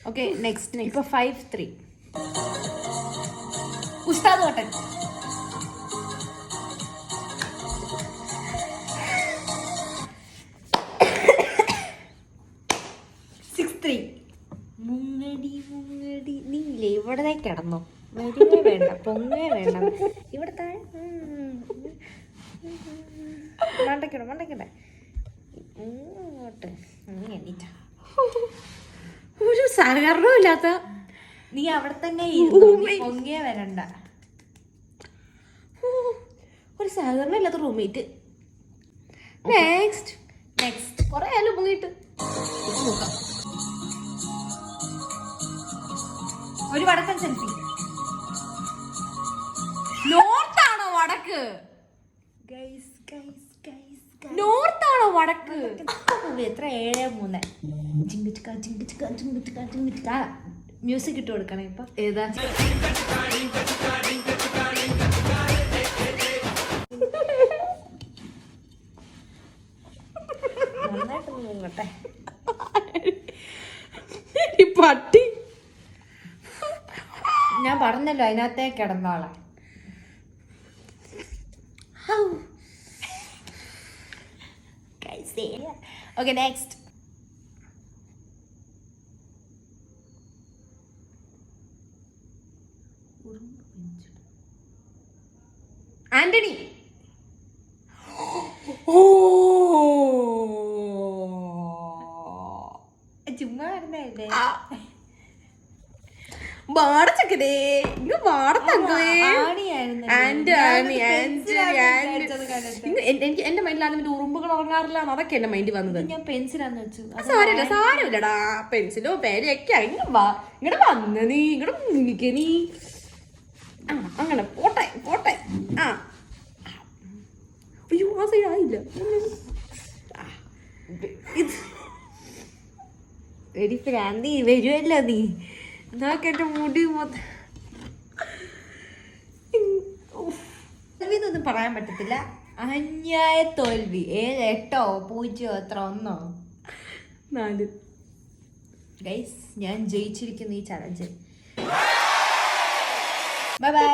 Okay next ഇപ്പൊ 5-3 ഉസ്താദ് hotel. മുങ്ങടി മുങ്ങടി നീല്ലേ ഇവിടെ കിടന്നോ, വരികേ വേണ്ട പൊങ്ങേ വേണ്ട ഇവിടെ താഴെ മണ്ടക്കട മണ്ടക്കട ഇങ്ങോട്ട് എണീറ്റ ഒരു സഹകരണവും ഇല്ലാത്ത നീ അവിടെ തന്നെ പൊങ്ങിയേ വരണ്ട. ഒരു സഹകരണം ഇല്ലാത്ത റൂംമേറ്റ്. നെക്സ്റ്റ് നെക്സ്റ്റ് കൊറേ ആയാലും പൊങ്ങിയിട്ട് നോക്കാം. ഒരു വടക്കൻ സെൽഫി. നോർത്താണോ വടക്ക്? നോർത്താണോ വടക്ക്? എത്ര 7-3 മ്യൂസിക് ഇട്ട് കൊടുക്കണേ ഇപ്പൊ. ഏതാ നന്നായിട്ടൊന്ന് മുങ്ങട്ടെ ഈ പട്ടി. ഞാൻ പറഞ്ഞല്ലോ അതിനകത്തേ കിടന്നോളാം. Okay next. ആന്റണി. ചുമ്മാ വരുന്നല്ലേ. വാടച്ചക്കരേ എനിക്ക് എന്റെ മൈൻഡിലാണ് ഉറുമ്പുകൾ ഉറങ്ങാറില്ല, അതൊക്കെ എന്റെ മൈൻഡിൽ വന്നത്. ഞാൻ പെൻസിലാന്ന് വെച്ചു. സാരമില്ലടാ, പെൻസിലോ പേരയൊക്കെ ഇങ്ങോട്ട് വന്ന് നീ ഇങ്ങോട്ട് നീ അങ്ങനെ പോട്ടെ പോട്ടെ. അയ്യോ ആ സൈഡ് ആയില്ല. നീ വരുമല്ലോ നീ നോക്കെന്റെ മുടി മൊത്തം തോൽവിന്നൊന്നും പറയാൻ പറ്റത്തില്ല. അന്യായ തോൽവി. 8 0 എത്ര 1 4. ഗൈസ് ഞാൻ ജയിച്ചിരിക്കുന്നു ഈ ചലഞ്ച്. Bye bye.